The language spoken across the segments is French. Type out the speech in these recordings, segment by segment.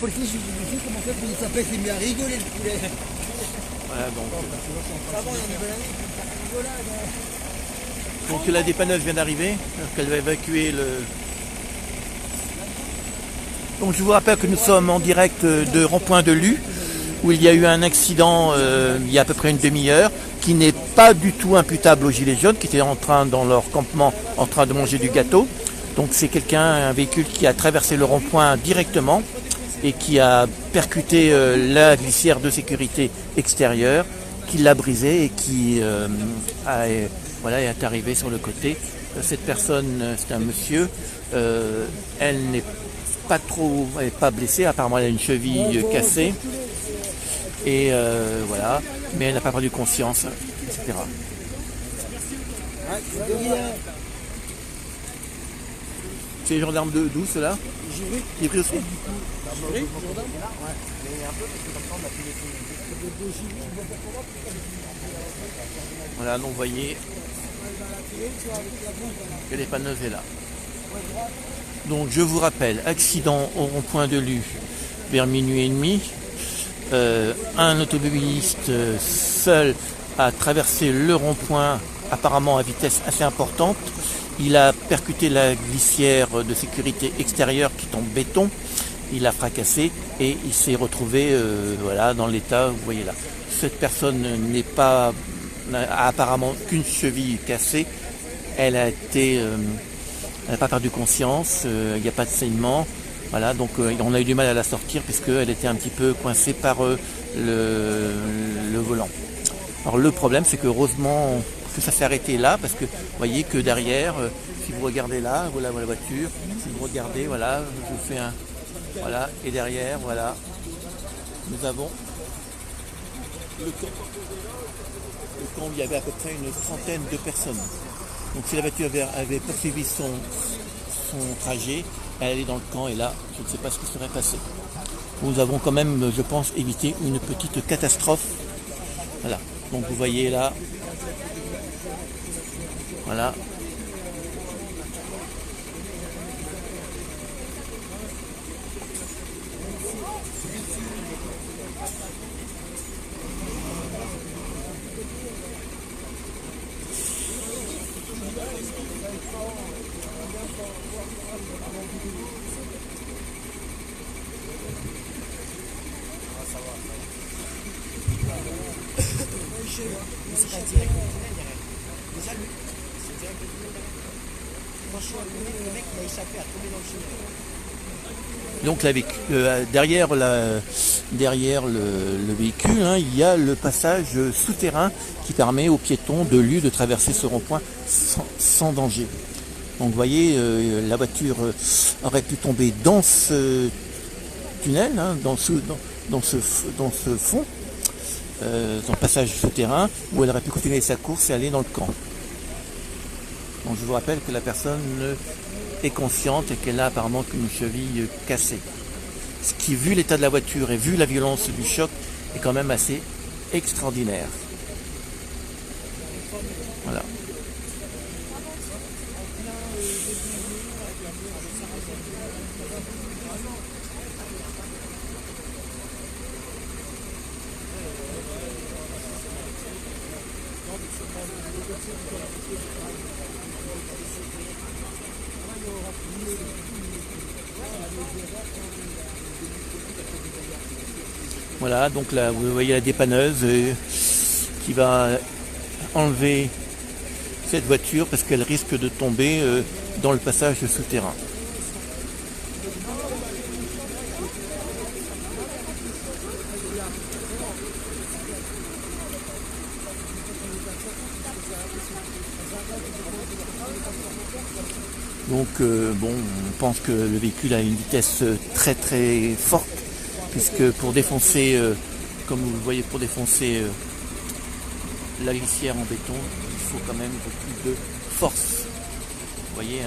policier, je lui dis comment ça, il s'appelle, il s'est mis à rigoler le poulet. Voilà, donc la dépanneuse vient d'arriver, qu'elle va évacuer le... Donc je vous rappelle que nous sommes en direct de Rond-Point de Lue, où il y a eu un accident il y a à peu près une demi-heure, qui n'est pas du tout imputable aux Gilets jaunes, qui étaient dans leur campement en train de manger du gâteau. Donc c'est un véhicule qui a traversé le rond-point directement et qui a percuté la glissière de sécurité extérieure, qui l'a brisée et qui est arrivé sur le côté. Cette personne, c'est un monsieur, elle n'est pas blessée, apparemment elle a une cheville cassée. Et voilà, mais elle n'a pas perdu conscience, etc. C'est les gendarmes d'où ceux-là? Givry aussi. Voilà, donc vous voyez que l'épanneuse est là. Donc je vous rappelle, accident au rond-point de Lue vers minuit et demi. Un automobiliste seul a traversé le rond-point apparemment à vitesse assez importante. Il a percuté la glissière de sécurité extérieure qui est en béton. Il a fracassé et il s'est retrouvé dans l'état, vous voyez là. Cette personne a apparemment qu'une cheville cassée. Elle n'a pas perdu conscience, il n'y a pas de saignement. Voilà, donc on a eu du mal à la sortir puisqu'elle était un petit peu coincée par le volant. Alors le problème, c'est que heureusement que ça s'est arrêté là, parce que vous voyez que derrière, si vous regardez là, voilà la voiture, si vous regardez, voilà, je vous fais un... Voilà, et derrière, voilà, nous avons le camp où il y avait à peu près une trentaine de personnes. Donc si la voiture avait poursuivi son trajet, elle allait dans le camp et là, je ne sais pas ce qui serait passé. Nous avons quand même, je pense, évité une petite catastrophe. Voilà, donc vous voyez là, voilà. Donc derrière le véhicule, il y a le passage souterrain qui permet aux piétons de Lue de traverser ce rond-point sans danger. Donc vous voyez, la voiture aurait pu tomber dans ce tunnel, dans ce fond, dans le passage souterrain, où elle aurait pu continuer sa course et aller dans le camp. Donc je vous rappelle que la personne est consciente et qu'elle a apparemment qu'une cheville cassée. Ce qui, vu l'état de la voiture et vu la violence du choc, est quand même assez extraordinaire. Voilà. Voilà, donc là vous voyez la dépanneuse qui va enlever cette voiture parce qu'elle risque de tomber dans le passage souterrain. Donc on pense que le véhicule a une vitesse très très forte, puisque pour défoncer, comme vous le voyez, pour défoncer la glissière en béton, il faut quand même beaucoup de force. Vous voyez,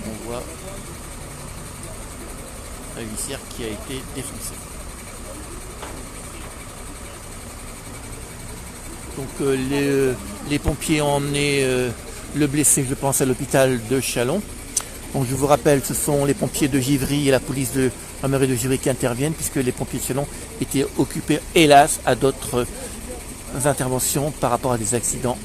on voit la glissière qui a été défoncée. Donc les pompiers ont emmené le blessé, je pense, à l'hôpital de Châlons. Donc je vous rappelle, ce sont les pompiers de Givry et la police de la mairie de Givry qui interviennent, puisque les pompiers de Chalon étaient occupés, hélas, à d'autres interventions par rapport à des accidents.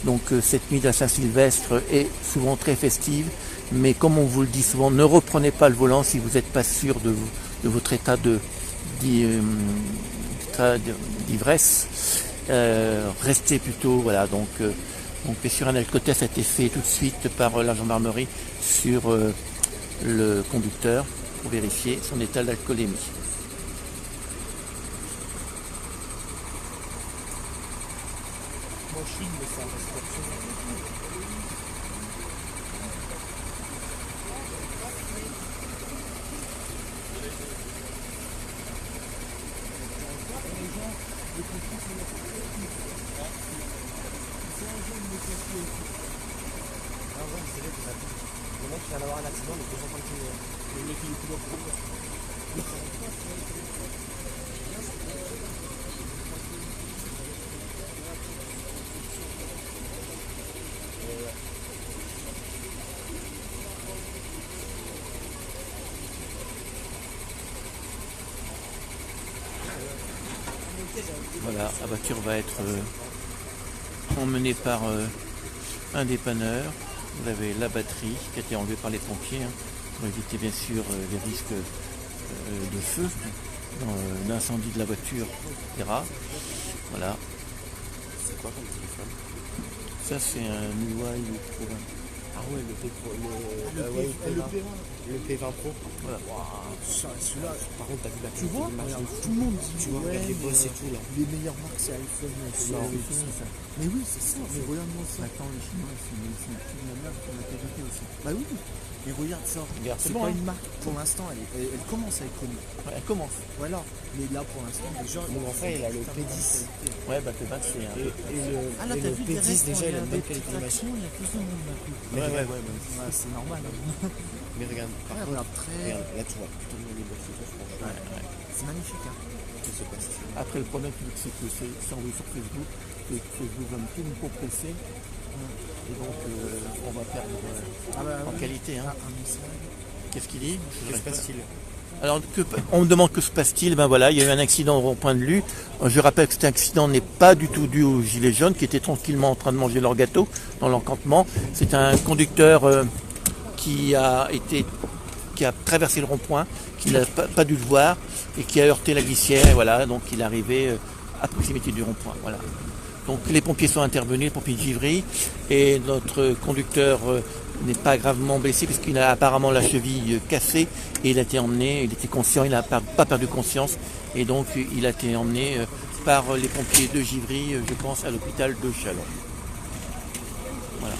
Donc cette nuit de la Saint-Sylvestre est souvent très festive, mais comme on vous le dit souvent, ne reprenez pas le volant si vous n'êtes pas sûr de votre état d'ivresse. Restez plutôt, voilà, donc bien sûr un alcotest a été fait tout de suite par la gendarmerie sur le conducteur pour vérifier son état d'alcoolémie. Le mec vient d'avoir un accident, mais 250 km. Le mec il est plus loin. Voilà, la voiture va être emmenée par un dépanneur. Vous avez la batterie qui a été enlevée par les pompiers pour éviter bien sûr les risques de feu, d'incendie de la voiture, etc. Voilà. C'est quoi comme téléphone? Ça c'est un Huawei Pro 20. Ah ouais, le P20 Pro. Voilà. Wow. Celui-là, Par contre, t'as vu la tu vois, qualité regarde, d'image, tout le monde dit tu vois, regarde les bosses et tout là. les meilleures marques c'est iPhone. Mais oui, c'est ça, mais regarde-moi ça. Attends, les Chinois, ils sont plus de la merde pour la qualité aussi. Bah oui, mais regarde ça. Regarde, C'est bon, pas hein. une marque, pour l'instant, elle commence à être connue. Ouais, elle commence. Voilà, mais là pour l'instant, déjà. Mon frère, il a le P10. Ouais, bah P20 c'est un peu. Et le P10, déjà, il a une bonne qualité d'image. Il y a plus de monde d'un coup. Ouais, C'est normal. Mais regarde, par contre, Regarde, très. regarde, là tu vois, putain, les bosses et tout, franchement. C'est magnifique. Hein. Que se passe-t-il? Après le problème c'est que c'est envoyé sur Facebook, et que Facebook va me tout nous compresser. Et donc on va perdre en qualité. Hein. Qu'est-ce qu'il dit? Que se passe-t-il? Alors, on me demande que se passe-t-il? Ben voilà, il y a eu un accident au rond-point de Lue. Je rappelle que cet accident n'est pas du tout dû aux gilets jaunes qui étaient tranquillement en train de manger leur gâteau dans leur campement. C'est un conducteur qui a traversé le rond-point, qui n'a pas dû le voir et qui a heurté la glissière. Et voilà, donc il est arrivé à proximité du rond-point. Voilà. Donc les pompiers sont intervenus, les pompiers de Givry, et notre conducteur n'est pas gravement blessé puisqu'il a apparemment la cheville cassée et il a été emmené, il était conscient, il n'a pas perdu conscience et donc il a été emmené par les pompiers de Givry, je pense à l'hôpital de Chalon. Voilà.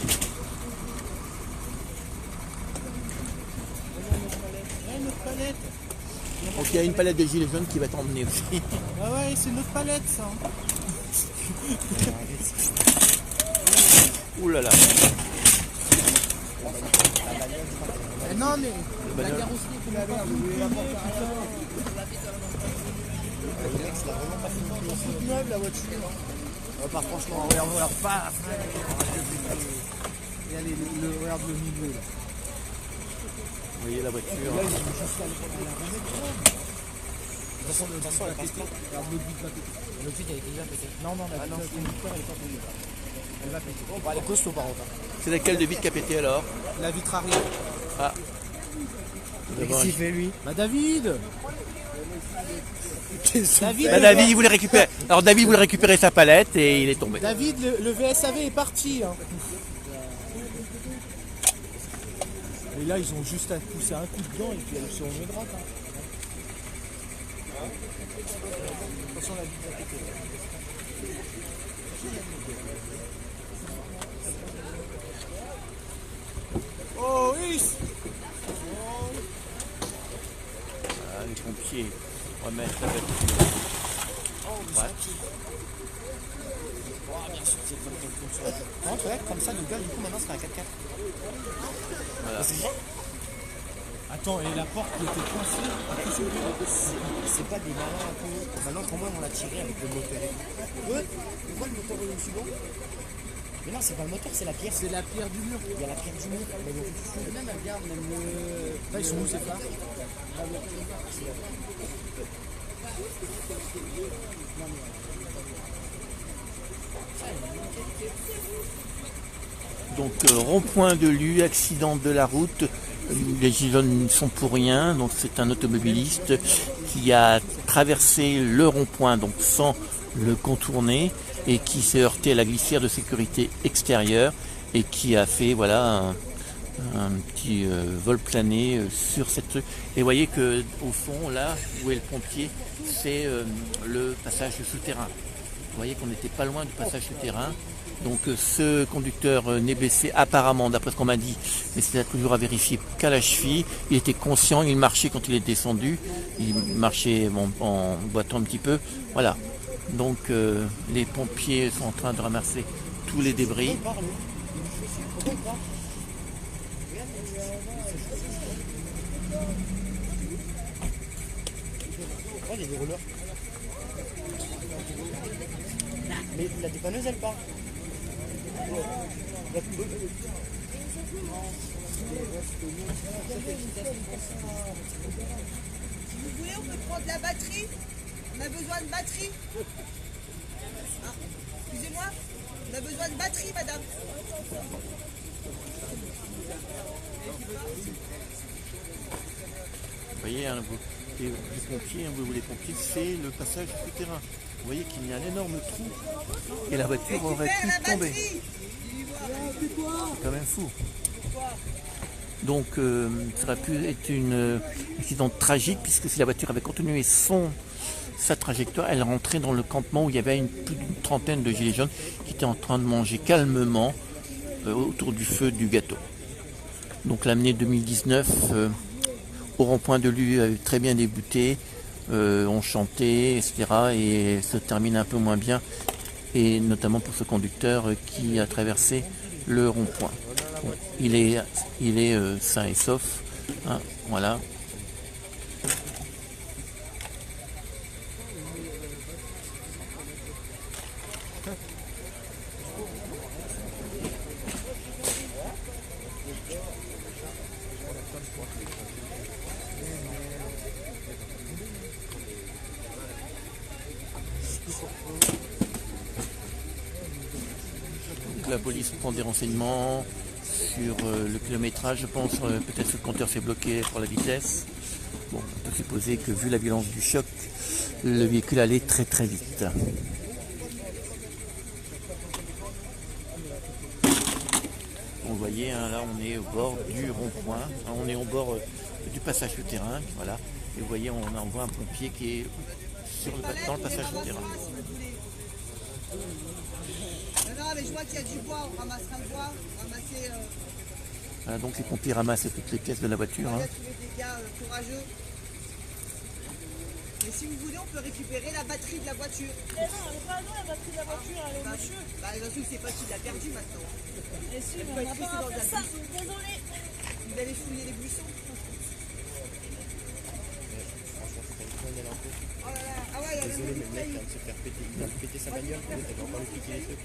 Donc il y a une palette de gilets jaunes qui va t'emmener aussi. Ah ouais, c'est notre palette ça. Ouh là là. Non mais La la bagnole. carrosserie que la merde, vous voulez la porter à toute neuve la voiture. Pas franchement, regarde pas. Regardez, regarde le milieu là. Vous voyez la voiture. Là, il est juste là, De toute façon, elle passe pas. regarde le but va péter. Le tweet, elle est déjà pétée. Non, la conducteur elle est pas pétée. Elle va péter. Bon, elle est costaud par contre. C'est laquelle de vite qui a pété alors? La vitre arrière. Ah. Qu'est-ce qu'il fait lui? Bah David David, Bah, David, il voulait récupérer. Alors David voulait récupérer sa palette et il est tombé. David, le VSAV est parti. Hein. Et là, ils ont juste à pousser un coup dedans et puis elle se remet droite. Hein. Attention, la vitre va péter. Oh oui. Voilà, les pompiers remettent la voiture. Ouais. Non, tu vois, comme ça, le gars, du coup, maintenant, c'est un 4x4. Voilà. Attends, et la porte qui était coincée. C'est pas des malins un peu. Maintenant, comment on l'a tiré avec le moteur? Ouais, on voit le moteur au second. Mais non, c'est pas le moteur, c'est la pierre. C'est la pierre du mur. Il y a la pierre du mur. Mais bon, Et même, regarde, même le. Là, ils sont où ces phares? Donc rond-point de Lue, accident de la route. Les gilets jaunes ne sont pour rien. Donc c'est un automobiliste qui a traversé le rond-point donc sans le contourner et qui s'est heurté à la glissière de sécurité extérieure et qui a fait voilà un petit vol plané sur cette truc. Et vous voyez que au fond là où est le pompier, c'est le passage souterrain. Vous voyez qu'on n'était pas loin du passage souterrain. Donc ce conducteur n'est blessé apparemment, d'après ce qu'on m'a dit, mais c'est toujours à vérifier, qu'à la cheville. Il était conscient, il marchait quand il est descendu, il marchait en boitant un petit peu. Voilà. Donc les pompiers sont en train de ramasser tous les débris. Oh, il y a des rouleurs. Mais la dépanneuse, elle part. Si vous voulez, on peut prendre la batterie. On a besoin de batterie. Ah, excusez-moi, on a besoin de batterie, madame. Vous voyez, hein, les pompiers, les pompiers, c'est le passage souterrain. Vous voyez qu'il y a un énorme trou et la voiture aurait pu Récupère la tomber. batterie. C'est quand même fou. Donc ça aurait pu être un accident tragique puisque si la voiture avait continué sa trajectoire, elle rentrait dans le campement où il y avait plus d'une trentaine de gilets jaunes qui étaient en train de manger calmement autour du feu du gâteau. Donc l'année 2019 au rond-point de Lue avait très bien débuté, on chantait, etc. et se termine un peu moins bien, et notamment pour ce conducteur qui a traversé le rond-point. Bon, il est sain et sauf, hein, voilà. Donc la police prend des renseignements sur le kilométrage, je pense, peut-être que le compteur s'est bloqué pour la vitesse. Bon, on peut supposer que vu la violence du choc, le véhicule allait très très vite. Vous voyez, hein, là on est au bord du rond-point, hein, on est au bord du passage souterrain, voilà. Et vous voyez, on voit un pompier qui est dans le passage souterrain. Non, mais je vois qu'il y a du bois, on ramassera le bois, ramasser. Voilà, donc les pompiers ramassent toutes les pièces de la voiture. Il y Hein. a trouvé des gars courageux. Mais si vous voulez, on peut récupérer la batterie de la voiture. Mais non, elle est pas loin, la batterie de la voiture, elle est au monsieur. Bah, bien sûr, c'est pas qu'il l'a perdu maintenant. Et si, mais on n'a pas à faire ça. Désolé. Vous allez fouiller les buissons. Oh là là, ah ouais, il y a Désolé, le mais le mec vient de se faire péter. Il vient de péter sa bagnole. T'avais encore lui piquer les trucs.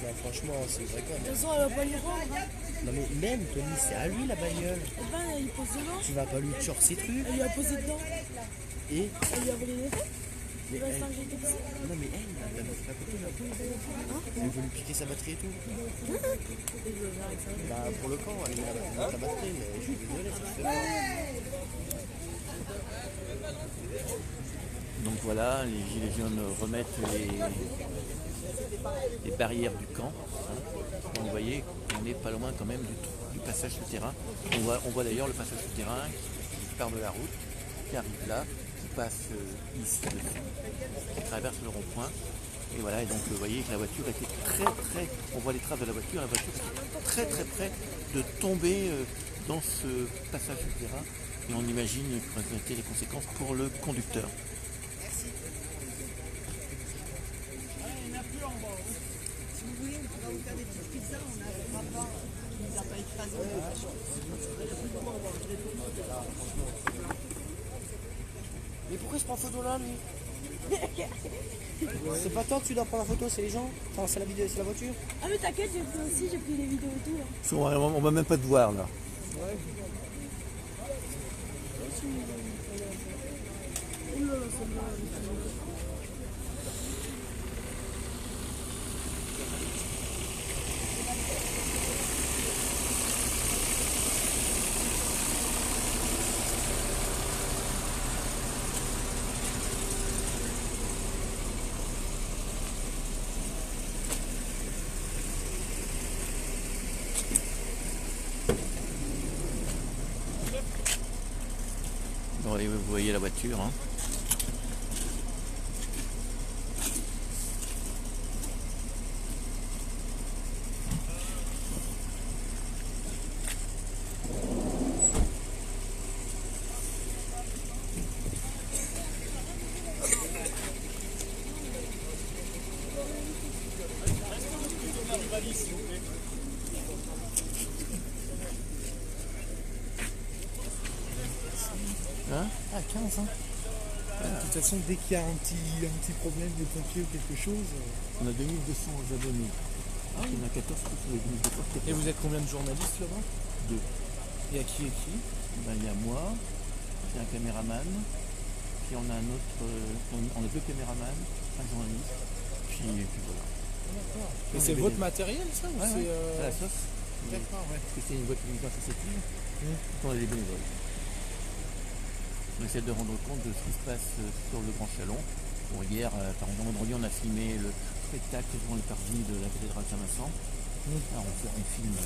Non, franchement, c'est vrai quoi. De toute façon, elle va pas lui rendre. Hein. Non, mais même, Tony, c'est à lui la bagnole. Eh ben, il pose dedans. Tu vas pas lui tuer ses trucs. Elle lui a posé dedans. Et. Elle lui a volé les faits. Mais Il reste elle. un jeté dessus. Non, mais elle, la meuf à côté, là. Elle veut lui piquer sa batterie et tout. Bah, pour le camp, elle met ta batterie, mais je suis désolé, ça se fait pas. Donc voilà, les gilets jaunes remettent les barrières du camp. Hein. Donc vous voyez, on n'est pas loin quand même du passage souterrain. On voit d'ailleurs le passage souterrain qui part de la route, qui arrive là, qui passe ici dessus, qui traverse le rond-point. Et voilà, et donc vous voyez que la voiture était très, on voit les traces de la voiture était très près de tomber dans ce passage souterrain. Et on imagine quelles auraient été les conséquences pour le conducteur. Si vous voulez, on pourra vous faire des petites pizzas, on n'arrivera pas. Il nous a pas écrasé. Mais pourquoi il se prend photo là, lui? C'est pas toi que tu dois prendre la photo, c'est les gens. Enfin, c'est la vidéo, c'est la voiture. Ah mais t'inquiète, j'ai pris aussi, j'ai pris les vidéos et tout. Hein. On va même pas te voir là. Ouais. Oh là là, c'est mal. Bon, et vous voyez la voiture. Hein. Hein Ah, 15, hein. De toute façon, dès qu'il y a un petit problème de pompier ou quelque chose. On a 2200 abonnés. Il y en a 14 qui sont les 2200. Et vous êtes combien de journalistes là-bas? 2. Et à qui et qui? Ben, il y a moi, il y a un caméraman, puis on a un autre, on a 2 caméramans, un journaliste, puis voilà. Et c'est votre matériel ça ou Ouais, c'est ouais, c'est la sauce. D'accord, ouais. Parce que c'est une boîte de associative, on a des bénévoles. On essaie de rendre compte de ce qui se passe sur le Grand Chalon. Bon, hier, par exemple, vendredi, on a filmé le spectacle devant le parvis de la cathédrale Saint-Vincent. Alors, on filme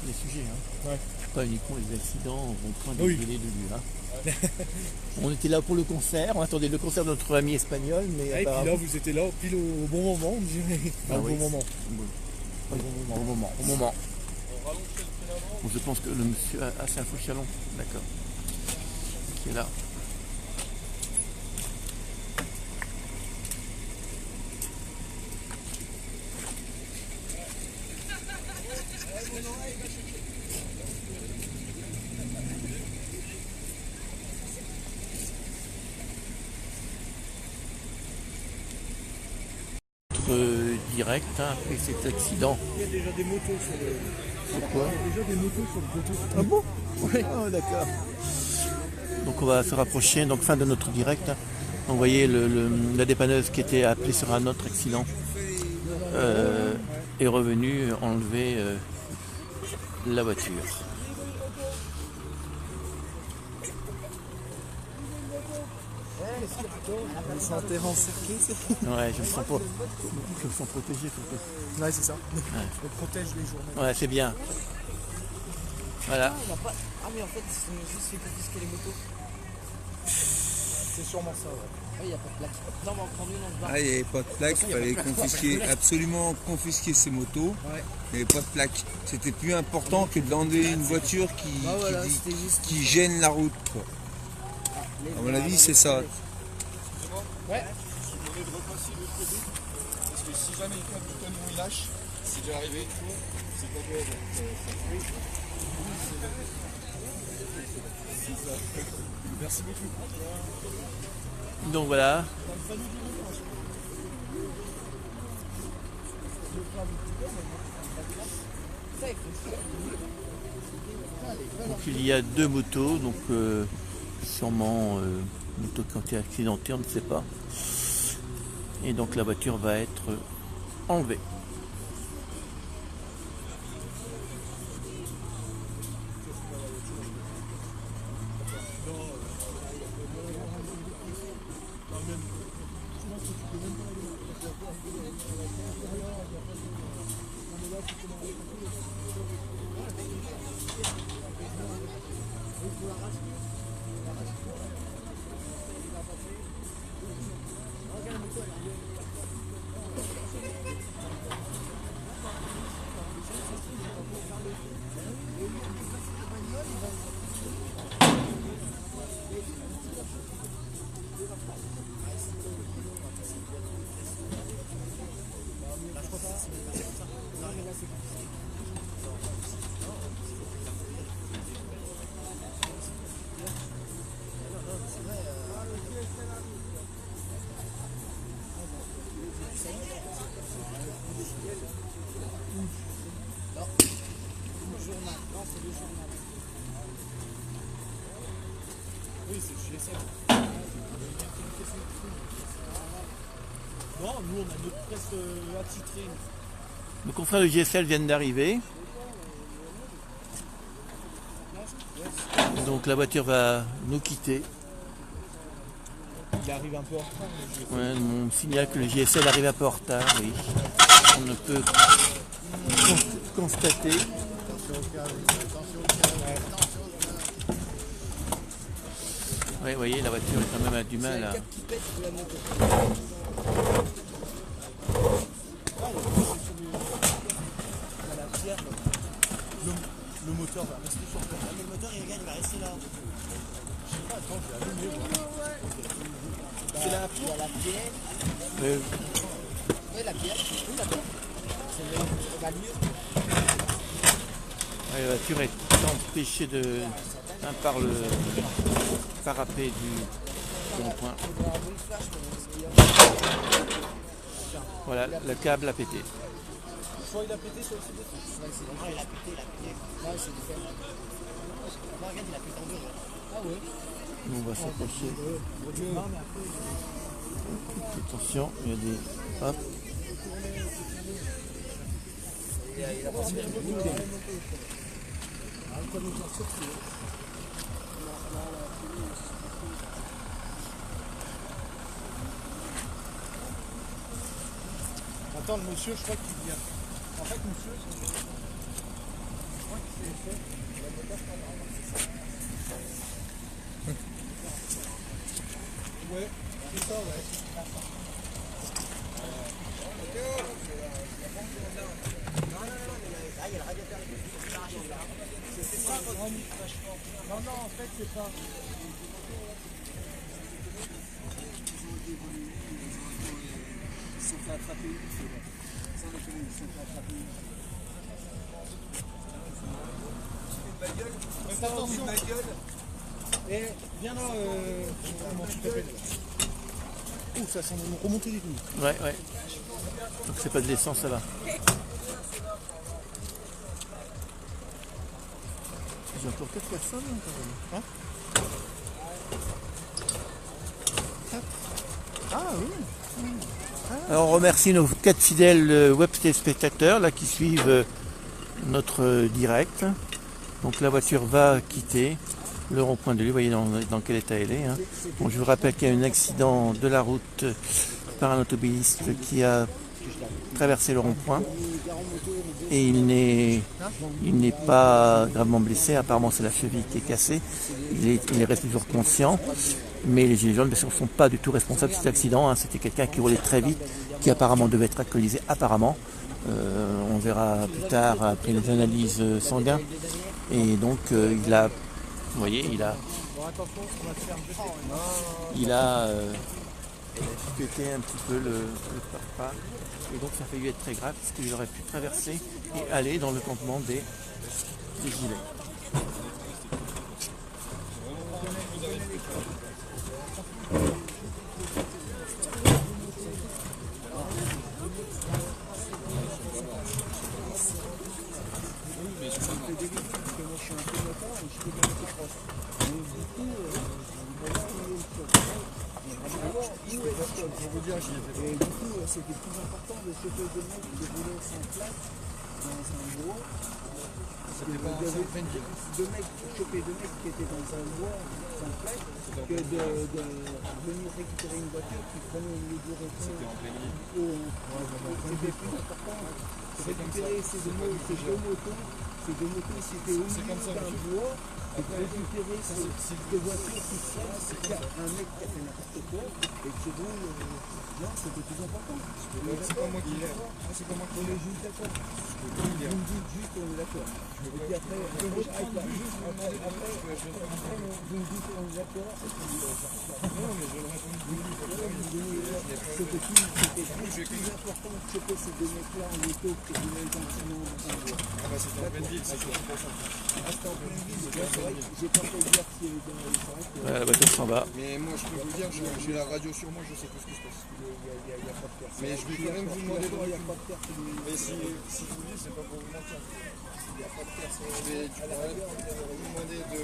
les sujets, hein. Ouais. Pas uniquement les accidents au point de Oui. gueuler de lieu. Hein. On était là pour le concert, on attendait le concert de notre ami espagnol, mais Et puis là, apparemment... vous étiez là pile au bon moment, on dirait. Ah Au oui. bon moment. Au moment. Bon, je pense que le monsieur c'est un faux chalon, d'accord. Qui est là. Direct hein, après cet accident. Il y a déjà des motos sur le. Pourquoi? Il y a déjà des motos sur le poteau. Ah bon? Oui, d'accord. Donc on va se rapprocher, donc fin de notre direct. Hein. Donc, vous voyez la dépanneuse qui était appelée sur un autre accident est revenue enlever la voiture. Ils sont encerclés, c'est. Ouais, je me sens protégé surtout. Ouais, c'est ça. On protège les journalistes. Ouais, c'est bien. Voilà. Ah, mais en fait, c'est juste fait confisquer les motos. C'est sûrement ça, ouais. Ah, il n'y a pas de plaque. Non, on va en prendre une, on se barre. Ah, il n'y avait pas de plaque, il fallait confisquer, absolument confisquer ces motos. Ouais. Il n'y avait pas de plaque. C'était plus important que d'enlever une voiture Ah, voilà, c'était juste. qui gêne la route, quoi. À mon avis, c'est ça. Ouais. Parce que si jamais quelqu'un du tonneau il lâche, c'est déjà arrivé, c'est pas grave. Merci beaucoup. Donc voilà. Donc il y a 2 motos, donc sûrement motos qui ont été accidentées, on ne sait pas. Et donc la voiture va être enlevée. Oui, c'est GSM. Non, nous on a notre presse attitrée. Nos confrères de GSL viennent d'arriver. Donc la voiture va nous quitter. Il arrive un peu en retard. Ouais, on me signale que le GSL arrive un peu en retard, oui. On ne peut constater. Oui, vous voyez, la voiture est quand même a du mal à... Le moteur va rester sur place. Le moteur il va rester là. Je sais pas, attends, je vais allumer. C'est la pierre. La pierre. Oui, la pierre. Oui, la pierre. C'est la mieux. Ouais, la voiture est empêchée de... par le parapet du rond-point. Voilà, le câble a pété. Soit il a pété, soit il s'est défait. Non, il a pété. Non, il s'est défait. Regarde, il a pété en deux. Ah ouais. Nous, on va s'approcher. Attention, il y a des... Hop. Attends, le monsieur, je crois qu'il vient. En fait, monsieur, je crois qu'il s'est fait. Ouais, c'est ça, ouais. Ah, il y a le radiateur. C'est ça, votre ami. Non, en fait, c'est pas. Ils sont fait attraper. Sans déconner, ils sont fait attraper. Faites attention. Et viens là, comment tu t'appelles? Ouh, ça sent remonter les couilles. Ouais. Donc c'est pas de l'essence, ça va. J'ai encore 4 personnes, hein, Ah oui. Alors on remercie nos 4 fidèles web téléspectateurs là qui suivent notre direct. Donc la voiture va quitter le rond-point de Lille, vous voyez dans quel état elle est. Hein. Bon, je vous rappelle qu'il y a eu un accident de la route par un automobiliste qui a traversé le rond-point et il n'est pas gravement blessé, apparemment c'est la cheville qui est cassée, il reste toujours conscient, mais les gilets jaunes bien sûr ne sont pas du tout responsables de cet accident, hein. C'était quelqu'un qui roulait très vite, qui apparemment devait être alcoolisé, apparemment. On verra plus tard après les analyses sanguines, et donc il a, vous voyez, il a pété un petit peu le pare-pas. Et donc ça a failli être très grave parce qu'il aurait pu traverser et aller dans le campement des gilets. Et du coup, c'était plus important de choper des mecs qui roulaient sans plaque dans un bois. Deux mecs qui étaient dans un bois sans plaque que de venir récupérer une voiture qui prenait une durée. C'était en plein milieu. C'était plus important de récupérer ces deux motos. Ces deux motos, c'était au milieu d'un bois. Et de récupérer ces voitures qui traînent, c'est un mec qui a fait n'importe quoi et que c'est bon, non, c'était plus important. C'est pas moi qui l'ai. C'est pas moi qui l'ai. On est juste d'accord. Vous me dites juste on est d'accord. Et puis après, vous me dites on est d'accord. Non, mais je le réponds. C'était plus important de choper ces deux mecs-là en moto que de les accidents dans un bois. Ah bah c'était en pleine ville, c'est pour ça. Ah, c'était en pleine ville, j'ai pas fait dire si Voilà, la voiture s'en va. Mais moi, je peux vous dire, j'ai la radio sur moi, je sais tout ce qui se passe. il n'y a pas de personne. Mais je vais quand même vous demander de... Il n'y a pas de personne. Mais si je vous dis, c'est pas pour vous mentir. Il n'y a pas de personne. Je vais vous demander de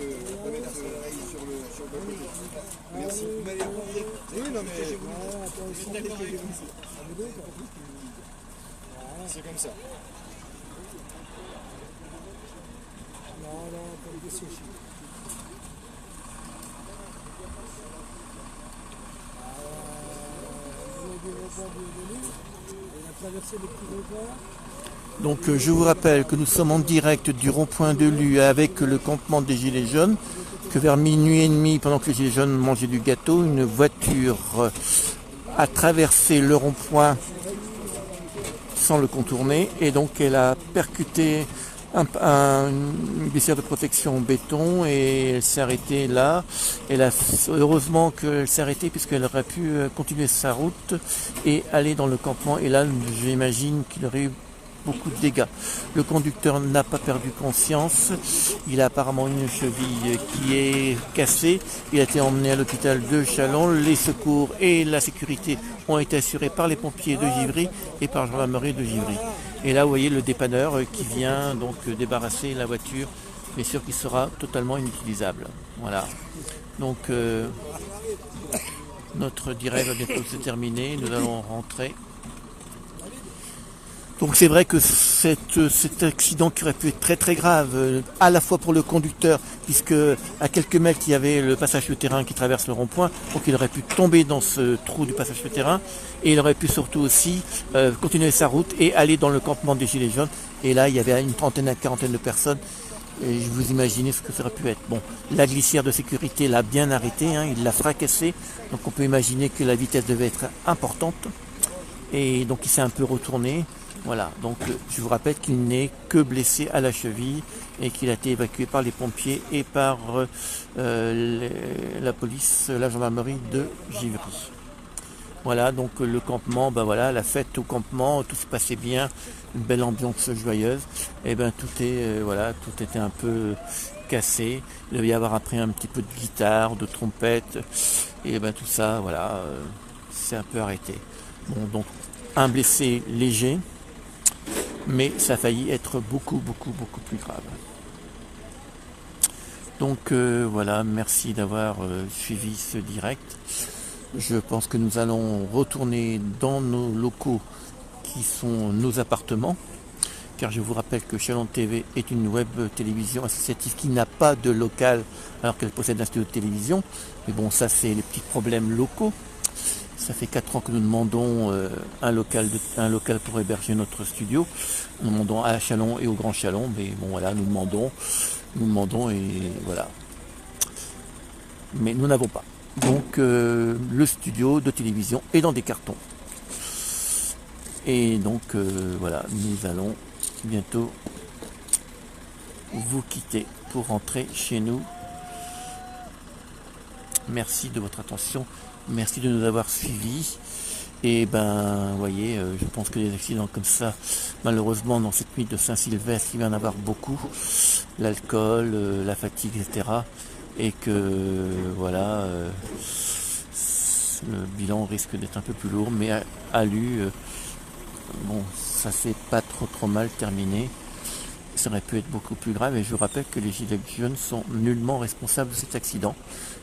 mettre sur le côté. Merci. Vous m'avez compris. Oui, non, mais... C'est comme ça. Donc je vous rappelle que nous sommes en direct du rond-point de Lue avec le campement des Gilets jaunes, que vers minuit et demi, pendant que les Gilets jaunes mangeaient du gâteau, une voiture a traversé le rond-point sans le contourner et donc elle a percuté une glissière de protection en béton et elle s'est arrêtée là. Heureusement qu'elle s'est arrêtée puisqu'elle aurait pu continuer sa route et aller dans le campement et là j'imagine qu'il aurait eu beaucoup de dégâts. Le conducteur n'a pas perdu conscience, il a apparemment une cheville qui est cassée, il a été emmené à l'hôpital de Châlons, les secours et la sécurité ont été assurés par les pompiers de Givry et par la gendarmerie de Givry. Et là vous voyez le dépanneur qui vient donc débarrasser la voiture, mais sûr qu'il sera totalement inutilisable. Voilà. Donc notre direct va bientôt se terminer, nous allons rentrer. Donc c'est vrai que cet accident qui aurait pu être très très grave, à la fois pour le conducteur, puisque à quelques mètres il y avait le passage de terrain qui traverse le rond-point, donc il aurait pu tomber dans ce trou du passage de terrain, et il aurait pu surtout aussi continuer sa route et aller dans le campement des Gilets jaunes, et là il y avait une trentaine à quarantaine de personnes, et je vous imaginez ce que ça aurait pu être. Bon, la glissière de sécurité l'a bien arrêté, hein, il l'a fracassé, donc on peut imaginer que la vitesse devait être importante, et donc il s'est un peu retourné. Voilà, donc je vous rappelle qu'il n'est que blessé à la cheville et qu'il a été évacué par les pompiers et par la police, la gendarmerie de Givry. Voilà, donc le campement, ben voilà, la fête au campement, tout se passait bien, une belle ambiance joyeuse. Et ben tout est, voilà, tout était un peu cassé. Il devait y avoir après un petit peu de guitare, de trompette, et ben tout ça, voilà, c'est un peu arrêté. Bon, donc un blessé léger. Mais ça a failli être beaucoup plus grave. Donc voilà, merci d'avoir suivi ce direct. Je pense que nous allons retourner dans nos locaux qui sont nos appartements, car je vous rappelle que Châlons TV est une web télévision associative qui n'a pas de local alors qu'elle possède un studio de télévision. Mais bon, ça c'est les petits problèmes locaux. Ça fait 4 ans que nous demandons un local pour héberger notre studio. Nous demandons à Châlons et au Grand Châlons, mais bon voilà, nous demandons et voilà. Mais nous n'avons pas. Donc le studio de télévision est dans des cartons. Et donc voilà, nous allons bientôt vous quitter pour rentrer chez nous. Merci de votre attention. Merci de nous avoir suivis. Et ben, vous voyez, je pense que les accidents comme ça, malheureusement, dans cette nuit de Saint-Sylvestre, il va y en avoir beaucoup. L'alcool, la fatigue, etc. Et que, voilà, le bilan risque d'être un peu plus lourd. Mais à Lue, bon, ça s'est pas trop mal terminé. Ça aurait pu être beaucoup plus grave. Et je vous rappelle que les Gilets jaunes sont nullement responsables de cet accident.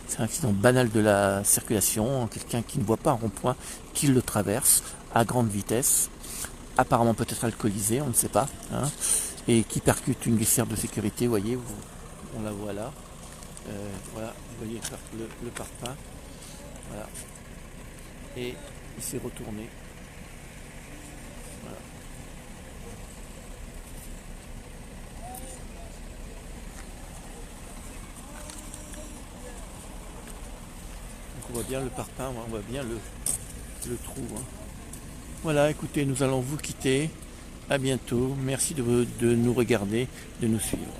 C'est un accident banal de la circulation, quelqu'un qui ne voit pas un rond-point, qui le traverse à grande vitesse, apparemment peut-être alcoolisé, on ne sait pas, hein, et qui percute une glissière de sécurité, vous voyez, on la voit là, voilà, vous voyez le parpaing, voilà, et il s'est retourné, voilà. On voit bien le parpaing, on voit bien le trou. Hein. Voilà, écoutez, nous allons vous quitter. À bientôt. Merci de nous regarder, de nous suivre.